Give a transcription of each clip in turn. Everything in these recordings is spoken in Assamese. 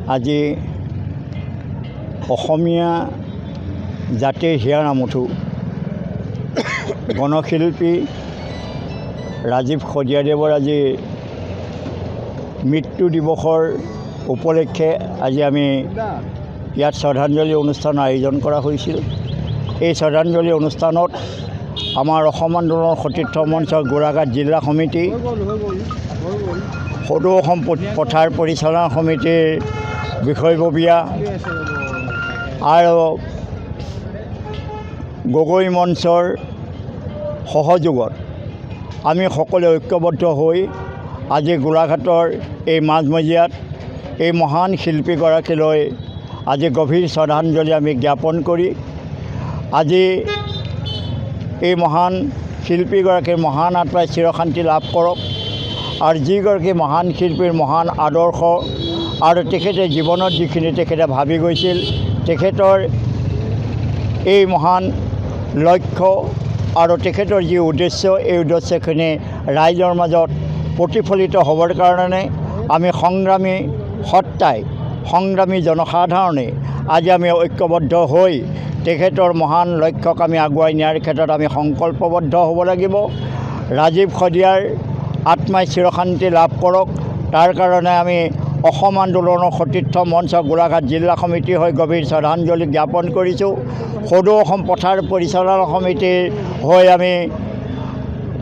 আজি অসমীয়া জাতিৰ হিয়াৰ আমঠু গণশিল্পী ৰাজীৱ শদিয়াদেৱৰ আজি মৃত্যু দিৱসৰ উপলক্ষে আজি আমি ইয়াত শ্ৰদ্ধাঞ্জলি অনুষ্ঠান আয়োজন কৰা হৈছিল। এই শ্ৰদ্ধাঞ্জলি অনুষ্ঠানত আমাৰ অসম আন্দোলনৰ সতীৰ্থ মঞ্চৰ গোলাঘাট জিলা সমিতি, সদৌ অসম পথাৰ পৰিচালনা সমিতিৰ বিষয়ববীয়া আৰু গগৈ মঞ্চৰ সহযোগত আমি সকলোৱে ঐক্যবদ্ধ হৈ আজি গোলাঘাটৰ এই মাজমজিয়াত এই মহান শিল্পীগৰাকীলৈ আজি গভীৰ শ্ৰদ্ধাঞ্জলি আমি জ্ঞাপন কৰি আজি এই মহান শিল্পীগৰাকীৰ মহান আত্মাই চিৰশান্তি লাভ কৰক আৰু যিগৰাকী মহান শিল্পীৰ মহান আদৰ্শ আৰু তেখেতে জীৱনত যিখিনি তেখেতে ভাবি গৈছিল, তেখেতৰ এই মহান লক্ষ্য আৰু তেখেতৰ যি উদ্দেশ্য, এই উদ্দেশ্যখিনি ৰাইজৰ মাজত প্ৰতিফলিত হ'বৰ কাৰণে আমি সংগ্ৰামী সত্তাই, সংগ্ৰামী জনসাধাৰণে আজি আমি ঐক্যবদ্ধ হৈ তেখেতৰ মহান লক্ষ্যক আমি আগুৱাই নিয়াৰ ক্ষেত্ৰত আমি সংকল্পবদ্ধ হ'ব লাগিব। ৰাজীৱ শদিয়াৰ আত্মাই চিৰশান্তি লাভ কৰক, তাৰ কাৰণে আমি অসম আন্দোলনৰ সতীৰ্থ মঞ্চ গোলাঘাট জিলা সমিতিৰ হৈ গভীৰ শ্ৰদ্ধাঞ্জলি জ্ঞাপন কৰিছোঁ। সদৌ অসম পথাৰ পৰিচালনা সমিতিৰ হৈ আমি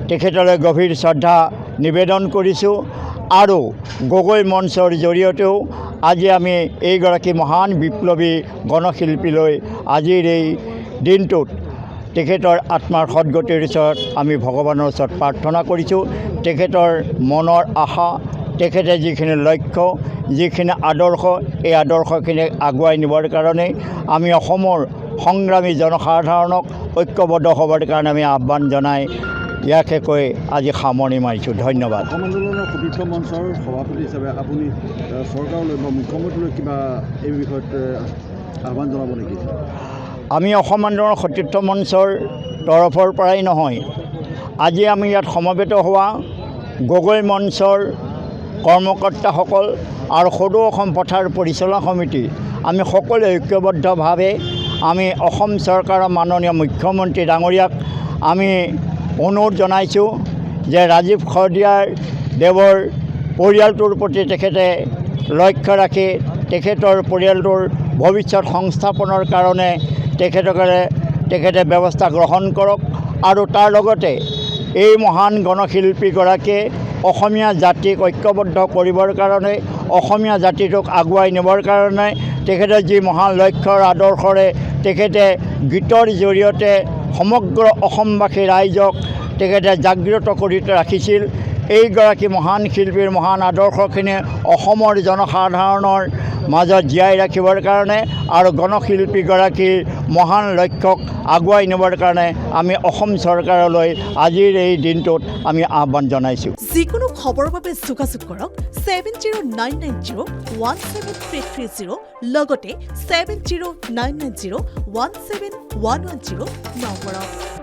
তেখেতলৈ গভীৰ শ্ৰদ্ধা নিবেদন কৰিছোঁ আৰু গগৈ মঞ্চৰ জৰিয়তেও আজি আমি এইগৰাকী মহান বিপ্লৱী গণশিল্পীলৈ আজিৰ এই দিনটোত তেখেতৰ আত্মাৰ সদ্গতিৰ ওচৰত আমি ভগৱানৰ ওচৰত প্ৰাৰ্থনা কৰিছোঁ। তেখেতৰ মনৰ আশা, তেখেতে যিখিনি লক্ষ্য, যিখিনি আদৰ্শ, এই আদৰ্শখিনি আগুৱাই নিবৰ কাৰণে আমি অসমৰ সংগ্ৰামী জনসাধাৰণক ঐক্যবদ্ধ হ'বৰ কাৰণে আমি আহ্বান জনাই ইয়াকে কৈ আজি সামৰণি মাৰিছোঁ। ধন্যবাদ। অসম আন্দোলনৰ সতীৰ্থ মঞ্চৰ সভাপতি হিচাপে আপুনি চৰকাৰলৈ বা মুখ্যমন্ত্ৰীলৈ কিবা এই বিষয়ত আহ্বান জনাব নেকি? আমি অসম আন্দোলনৰ সতীৰ্থ মঞ্চৰ তৰফৰ পৰাই নহয়, আজি আমি ইয়াত সমবেত হোৱা গগৈ মঞ্চৰ কৰ্মকৰ্তাসকল আৰু সদৌ অসম পথাৰ পৰিচালনা সমিতি, আমি সকলোৱে ঐক্যবদ্ধভাৱে আমি অসম চৰকাৰৰ মাননীয় মুখ্যমন্ত্ৰী ডাঙৰীয়াক আমি অনুৰোধ জনাইছোঁ যে ৰাজীৱ শদিয়াৰ দেৱৰ পৰিয়ালটোৰ প্ৰতি তেখেতে লক্ষ্য ৰাখি তেখেতৰ পৰিয়ালটোৰ ভৱিষ্যত সংস্থাপনৰ কাৰণে তেখেতে ব্যৱস্থা গ্ৰহণ কৰক আৰু তাৰ লগতে এই মহান গণশিল্পীগৰাকীয়ে অসমীয়া জাতিক ঐক্যবদ্ধ কৰিবৰ কাৰণে, অসমীয়া জাতিটোক আগুৱাই নিবৰ কাৰণে তেখেতৰ যি মহান লক্ষ্যৰ আদৰ্শৰে তেখেতে গীতৰ জৰিয়তে সমগ্ৰ অসমবাসী ৰাইজক তেখেতে জাগৃত কৰি ৰাখিছিল। এইগৰাকী মহান শিল্পীৰ মহান আদৰ্শখিনি অসমৰ জনসাধাৰণৰ মাজত জীয়াই ৰাখিবৰ কাৰণে আৰু গণশিল্পীগৰাকীৰ মহান লক্ষ্যক আগুৱাই নিবৰ কাৰণে আমি অসম চৰকাৰলৈ আজিৰ এই দিনটোত আমি আহ্বান জনাইছোঁ। যিকোনো খবৰৰ বাবে যোগাযোগ কৰক 7099017330 লগতে 7099017110 নম্বৰত।